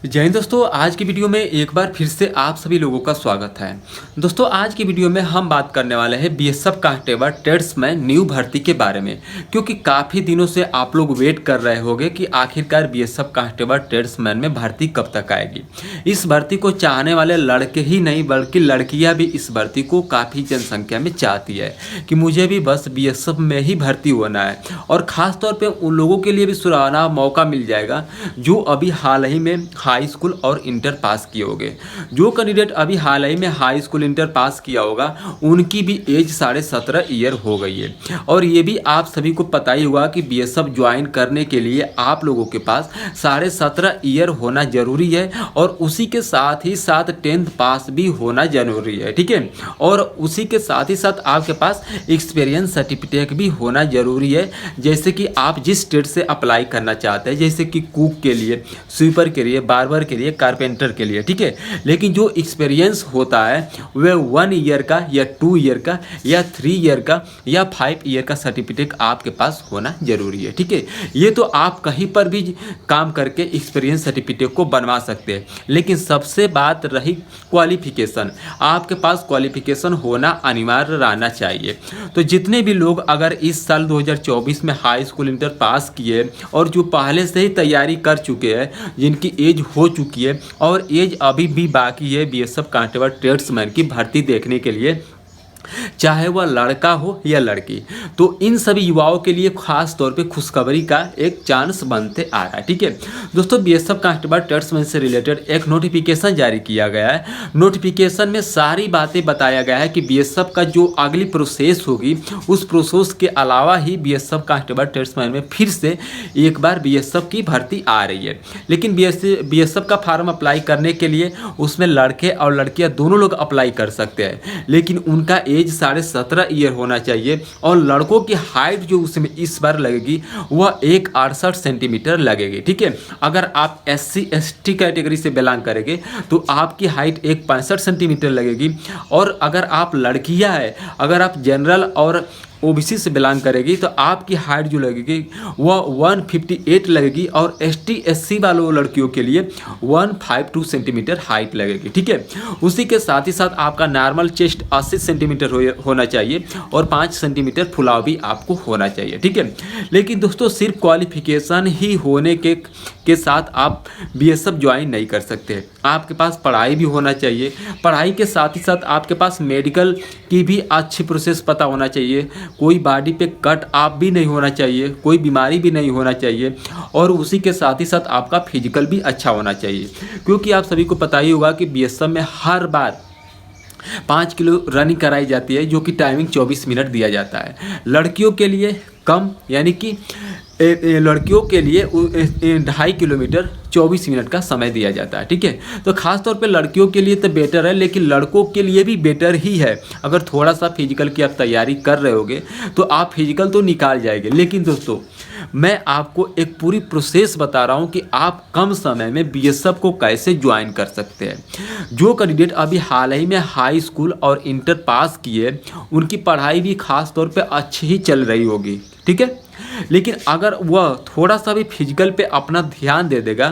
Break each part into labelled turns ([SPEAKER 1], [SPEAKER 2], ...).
[SPEAKER 1] जय हिंद दोस्तों, आज की वीडियो में एक बार फिर से आप सभी लोगों का स्वागत है। दोस्तों, आज की वीडियो में हम बात करने वाले हैं बीएसएफ कांस्टेबल ट्रेड्समैन न्यू भर्ती के बारे में, क्योंकि काफ़ी दिनों से आप लोग वेट कर रहे होंगे कि आखिरकार बीएसएफ कांस्टेबल ट्रेड्समैन में भर्ती कब तक आएगी। इस भर्ती को चाहने वाले लड़के ही नहीं बल्कि लड़कियाँ भी इस भर्ती को काफ़ी जनसंख्या में चाहती है कि मुझे भी बस बीएसएफ में ही भर्ती होना है। और ख़ासतौर पर उन लोगों के लिए भी सुराना मौका मिल जाएगा जो अभी हाल ही में हाई स्कूल और इंटर पास किए होंगे। जो कैंडिडेट अभी हाल ही में हाई स्कूल इंटर पास किया होगा उनकी भी एज 17.5 ईयर हो गई है। और ये भी आप सभी को पता ही होगा कि बीएसएफ ज्वाइन करने के लिए आप लोगों के पास 17.5 ईयर होना जरूरी है और उसी के साथ ही साथ 10th पास भी होना जरूरी है, ठीक है। और उसी के साथ ही साथ आपके पास एक्सपीरियंस सर्टिफिकेट भी होना जरूरी है, जैसे कि आप जिस ट्रेड से अप्लाई करना चाहते हैं, जैसे कि कुक के लिए, स्वीपर के लिए, बार्बर के लिए, कारपेंटर के लिए, ठीक है। लेकिन जो एक्सपीरियंस होता है वह 1 ईयर का या 2 ईयर का या 3 ईयर का या 5 ईयर का सर्टिफिकेट आपके पास होना जरूरी है, ठीक है। ये तो आप कहीं पर भी काम करके एक्सपीरियंस सर्टिफिकेट को बनवा सकते हैं, लेकिन सबसे बात रही क्वालिफिकेशन। आपके पास क्वालिफिकेशन होना अनिवार्य रहना चाहिए। तो जितने भी लोग अगर इस साल 2024 में हाई स्कूल इंटर पास किए और जो पहले से ही तैयारी कर चुके हैं, जिनकी एज हो चुकी है और एज अभी भी बाकी है बीएसएफ कांस्टेबल ट्रेड्समैन की भर्ती देखने के लिए, चाहे वह लड़का हो या लड़की, तो इन सभी युवाओं के लिए खास तौर पे खुशखबरी का एक चांस बनते आ रहा है, ठीक है। दोस्तों, बीएसएफ कांस्टेबल ट्रेड्समैन से रिलेटेड एक नोटिफिकेशन जारी किया गया है। नोटिफिकेशन में सारी बातें बताया गया है कि बीएसएफ का जो अगली प्रोसेस होगी उस प्रोसेस के अलावा ही बीएसएफ कांस्टेबल ट्रेड्समैन में फिर से एक बार बीएसएफ की भर्ती आ रही है। लेकिन बीएसएफ का फॉर्म अप्लाई करने के लिए उसमें लड़के और लड़कियां दोनों लोग अप्लाई कर सकते हैं, लेकिन उनका एज 17.5 ईयर होना चाहिए। और लड़कों की हाइट जो उसमें इस बार लगेगी वह 1.68 सेंटीमीटर लगेगी, ठीक है। अगर आप SC/ST कैटेगरी से बिलोंग करेंगे तो आपकी हाइट 1.65 सेंटीमीटर लगेगी। और अगर आप लड़कियां हैं, अगर आप जनरल और ओबीसी से बिलोंग करेगी तो आपकी हाइट जो लगेगी वह 158 लगेगी और ST/SC वालों लड़कियों के लिए 152 सेंटीमीटर हाइट लगेगी, ठीक है। उसी के साथ ही साथ आपका नॉर्मल चेस्ट 80 सेंटीमीटर होना चाहिए और 5 सेंटीमीटर फुलाव भी आपको होना चाहिए, ठीक है। लेकिन दोस्तों, सिर्फ क्वालिफिकेशन ही होने के साथ आप बीएसएफ ज्वाइन नहीं कर सकते। आपके पास पढ़ाई भी होना चाहिए। पढ़ाई के साथ ही साथ आपके पास मेडिकल की भी अच्छी प्रोसेस पता होना चाहिए। कोई बॉडी पे कट आप भी नहीं होना चाहिए, कोई बीमारी भी नहीं होना चाहिए। और उसी के साथ ही साथ आपका फिजिकल भी अच्छा होना चाहिए, क्योंकि आप सभी को पता ही होगा कि बीएसएफ में हर बार 5 किलो रनिंग कराई जाती है, जो कि टाइमिंग 24 मिनट दिया जाता है। लड़कियों के लिए कम, यानी कि लड़कियों के लिए 2.5 किलोमीटर 24 मिनट का समय दिया जाता है, ठीक है। तो खास तौर पे लड़कियों के लिए तो बेटर है, लेकिन लड़कों के लिए भी बेटर ही है। अगर थोड़ा सा फिजिकल की आप तैयारी कर रहे होगे तो आप फिजिकल तो निकाल जाएंगे। लेकिन दोस्तों, मैं आपको एक पूरी प्रोसेस बता रहा हूँ कि आप कम समय में बीएसएफ को कैसे ज्वाइन कर सकते हैं। जो कैंडिडेट अभी हाल ही में हाई स्कूल और इंटर पास किए, उनकी पढ़ाई भी खास तौर पे अच्छी ही चल रही होगी, ठीक है। लेकिन अगर वह थोड़ा सा भी फिजिकल पे अपना ध्यान दे देगा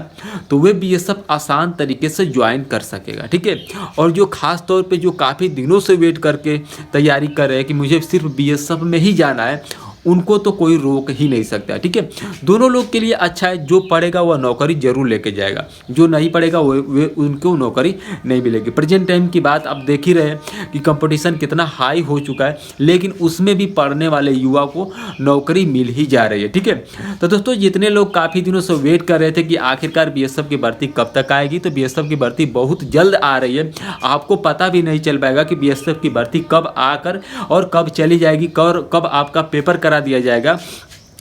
[SPEAKER 1] तो वह बीएसएफ आसान तरीके से ज्वाइन कर सकेगा, ठीक है। और जो खास तौर पे जो काफ़ी दिनों से वेट करके तैयारी कर रहे हैं कि मुझे सिर्फ बीएसएफ में ही जाना है, उनको तो कोई रोक ही नहीं सकता, ठीक है। दोनों लोग के लिए अच्छा है। जो पढ़ेगा वह नौकरी जरूर लेके जाएगा, जो नहीं पढ़ेगा वे उनको नौकरी नहीं मिलेगी। प्रेजेंट टाइम की बात आप देख ही रहे हैं कि कंपटीशन कितना हाई हो चुका है, लेकिन उसमें भी पढ़ने वाले युवा को नौकरी मिल ही जा रही है, ठीक है। तो दोस्तों, जितने लोग काफ़ी दिनों से वेट कर रहे थे कि आखिरकार बीएसएफ की भर्ती कब तक आएगी, तो बीएसएफ की भर्ती बहुत जल्द आ रही है। आपको पता भी नहीं चल पाएगा कि बीएसएफ की भर्ती कब आकर और कब चली जाएगी, कब आपका पेपर करा दिया जाएगा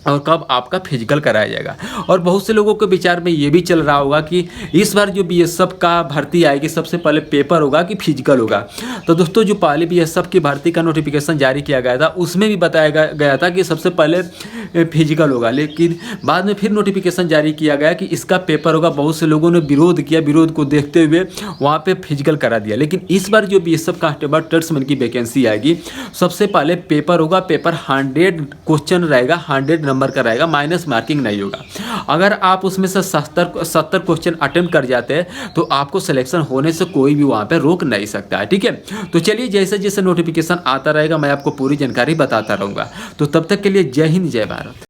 [SPEAKER 1] और कब आपका फिजिकल कराया जाएगा। और बहुत से लोगों के विचार में ये भी चल रहा होगा कि इस बार जो बीएसएफ का भर्ती आएगी सबसे पहले पेपर होगा कि फिजिकल होगा। तो दोस्तों, जो पहले बीएसएफ की भर्ती का नोटिफिकेशन जारी किया गया था उसमें भी बताया गया था कि सबसे पहले फिजिकल होगा, लेकिन बाद में फिर नोटिफिकेशन जारी किया गया कि इसका पेपर होगा। बहुत से लोगों ने विरोध किया, विरोध को देखते हुए वहाँ पर फिजिकल करा दिया। लेकिन इस बार जो बीएसएफ कांस्टेबल ट्रेड्समैन की वैकेंसी आएगी, सबसे पहले पेपर होगा। पेपर 100 क्वेश्चन रहेगा, 100 नंबर का रहेगा, माइनस मार्किंग नहीं होगा। अगर आप उसमें से 70 क्वेश्चन अटेम्प्ट कर जाते हैं तो आपको सिलेक्शन होने से कोई भी वहाँ पे रोक नहीं सकता है, ठीक है। तो चलिए जैसे जैसे नोटिफिकेशन आता रहेगा मैं आपको पूरी जानकारी बताता रहूँगा। तो तब तक के लिए जय हिंद जय भारत।